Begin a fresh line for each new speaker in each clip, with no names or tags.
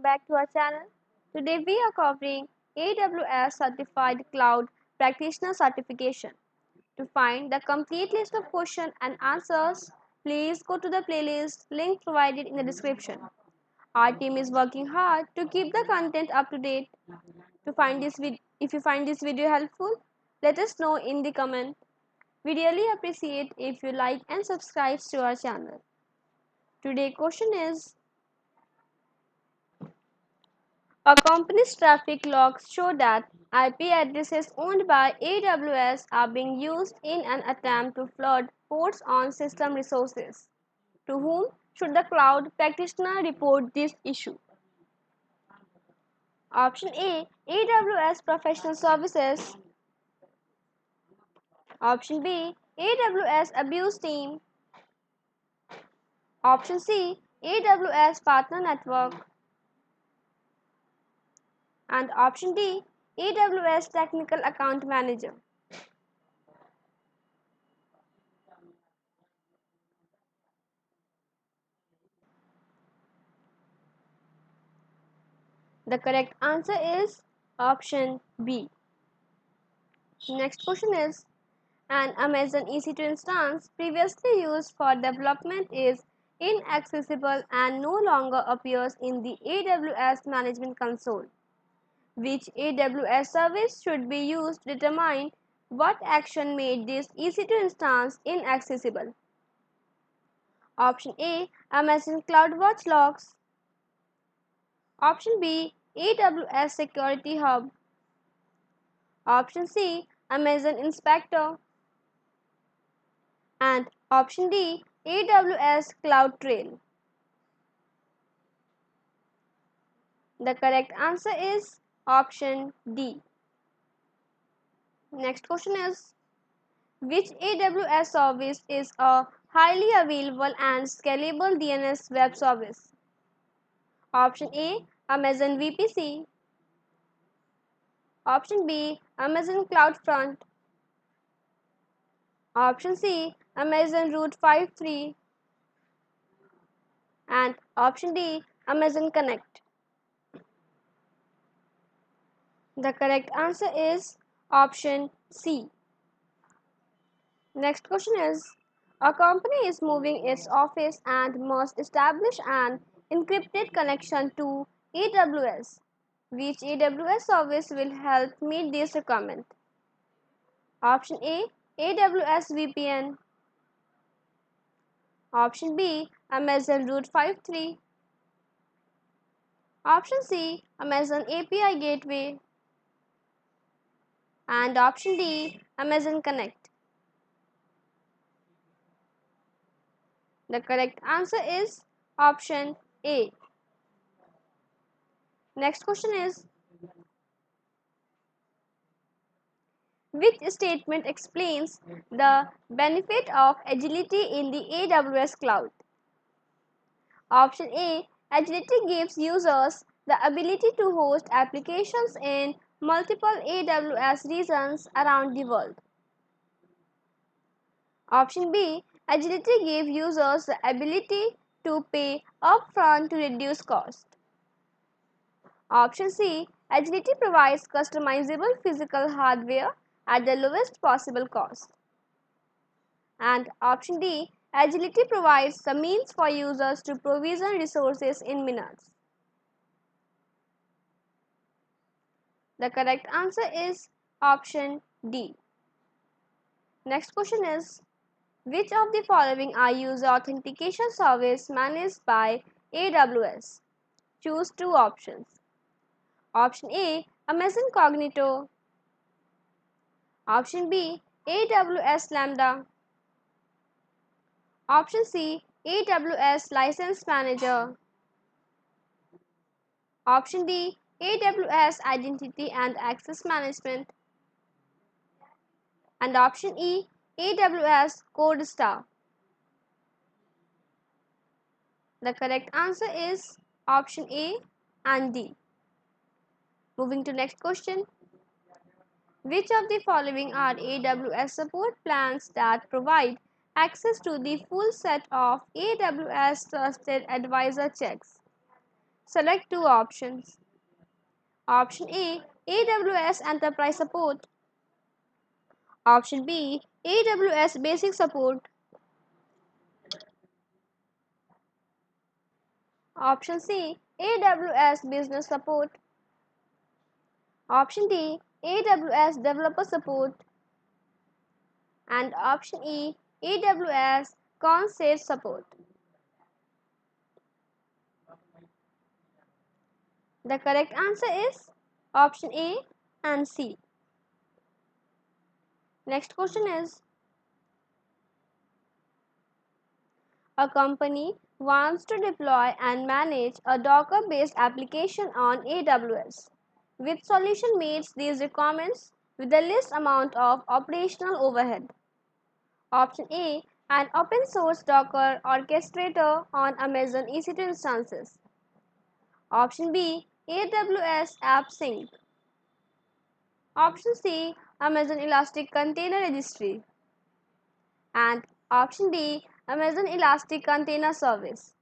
back to our channel. Today we are covering AWS Certified Cloud Practitioner Certification. To find the complete list of questions and answers, please go to the playlist link provided in the description. Our team is working hard to keep the content up to date. If you find this video helpful, let us know in the comment. We really appreciate if you like and subscribe to our channel. Today's question is: a company's traffic logs show that IP addresses owned by AWS are being used in an attempt to flood ports on system resources. To whom should the cloud practitioner report this issue? Option A, AWS Professional Services. Option B, AWS Abuse Team. Option C, AWS Partner Network. And option D, AWS Technical Account Manager. The correct answer is option B. Next question is: an Amazon EC2 instance previously used for development is inaccessible and no longer appears in the AWS Management Console. Which AWS service should be used to determine what action made this EC2 instance inaccessible? Option A, Amazon CloudWatch Logs. Option B, AWS Security Hub. Option C, Amazon Inspector. And option D, AWS CloudTrail. The correct answer is option D. Next question is: which AWS service is a highly available and scalable DNS web service? Option A, Amazon VPC. Option B, Amazon CloudFront. Option C, Amazon Route 53. And option D, Amazon Connect. The correct answer is option C. Next question is: a company is moving its office and must establish an encrypted connection to AWS. Which AWS service will help meet this requirement? Option A, AWS VPN. Option B, Amazon Route 53. Option C, Amazon API Gateway. And option D, Amazon Connect. The correct answer is option A. Next question is: which statement explains the benefit of agility in the AWS cloud? Option A, agility gives users the ability to host applications in multiple AWS regions around the world. Option B, agility gives users the ability to pay upfront to reduce cost. Option C, agility provides customizable physical hardware at the lowest possible cost. And option D, agility provides the means for users to provision resources in minutes. The correct answer is option D. Next question is: which of the following are user authentication service managed by AWS? Choose two options. Option A, Amazon Cognito. Option B, AWS Lambda. Option C, AWS License Manager. Option D, AWS Identity and Access Management. And option E, AWS CodeStar. The correct answer is option A and D. Moving to next question: which of the following are AWS support plans that provide access to the full set of AWS Trusted Advisor checks, Select two options. Option A, AWS Enterprise Support. Option B, AWS Basic Support. Option C, AWS Business Support. Option D, AWS Developer Support. And option E, AWS Concierge Support. The correct answer is option A and C. Next question is, a company wants to deploy and manage a Docker-based application on AWS. Which solution meets these requirements with the least amount of operational overhead? Option A, an open source Docker orchestrator on Amazon EC2 instances. Option B, AWS AppSync. Option C, Amazon Elastic Container Registry. And option D, Amazon Elastic Container Service.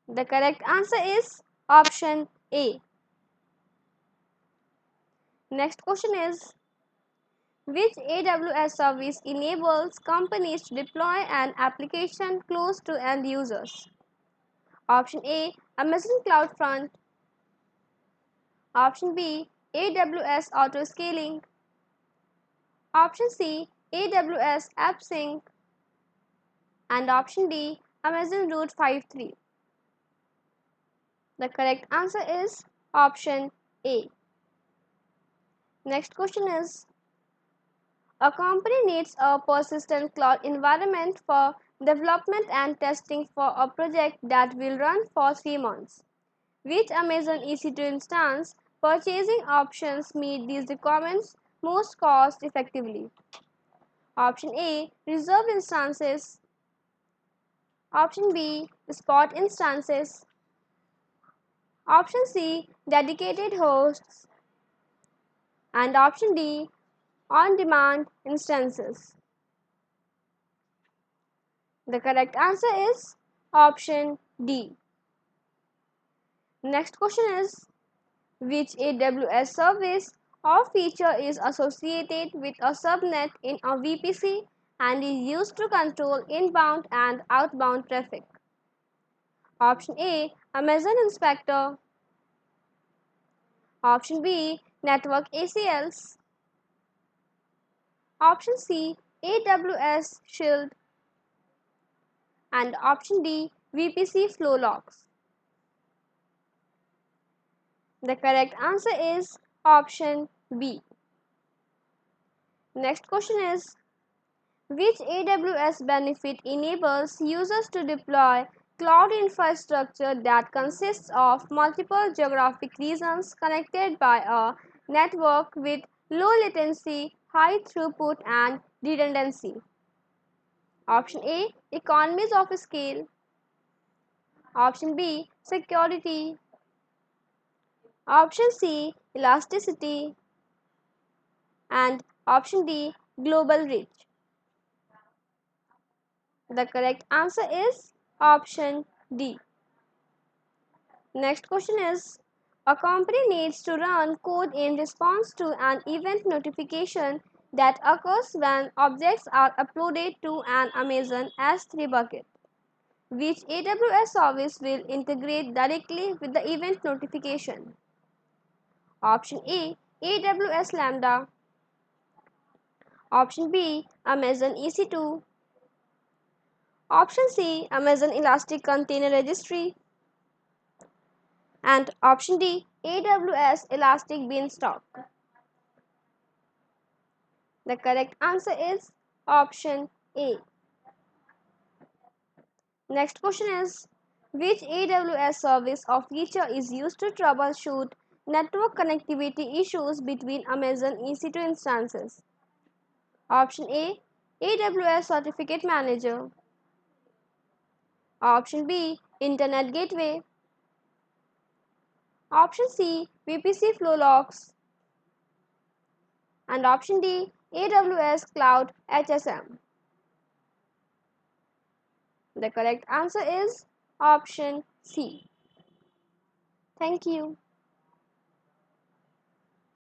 The correct answer is option A. Next question is, which AWS service enables companies to deploy an application close to end users? Option A, Amazon CloudFront. Option B, AWS Autoscaling. Option C, AWS AppSync. And option D, Amazon Route 53. The correct answer is option A. Next question is, a company needs a persistent cloud environment for development and testing for a project that will run for 3 months. Which Amazon EC2 instance purchasing options meet these requirements most cost effectively? Option A, reserved instances. Option B, spot instances. Option C, dedicated hosts. And option D, on-demand instances. The correct answer is option D. Next question is, which AWS service or feature is associated with a subnet in a VPC and is used to control inbound and outbound traffic? Option A, Amazon Inspector. Option B, Network ACLs. Option C, AWS Shield. And option D, VPC flow logs. The correct answer is option B. Next question is, which AWS benefit enables users to deploy cloud infrastructure that consists of multiple geographic regions connected by a network with low latency, high throughput and redundancy? Option A, economies of scale. Option B, security. Option C, elasticity. And option D, global reach. The correct answer is option D. Next question is, a company needs to run code in response to an event notification that occurs when objects are uploaded to an Amazon S3 bucket. Which AWS service will integrate directly with the event notification? Option A, AWS Lambda. Option B, Amazon EC2. Option C, Amazon Elastic Container Registry. And option D, AWS Elastic Beanstalk. The correct answer is option A. Next question is, which AWS service or feature is used to troubleshoot network connectivity issues between Amazon EC2 instances? Option A, AWS Certificate Manager. Option B, Internet Gateway. Option C, VPC flow logs. And option D, AWS Cloud HSM. The correct answer is option C. Thank you.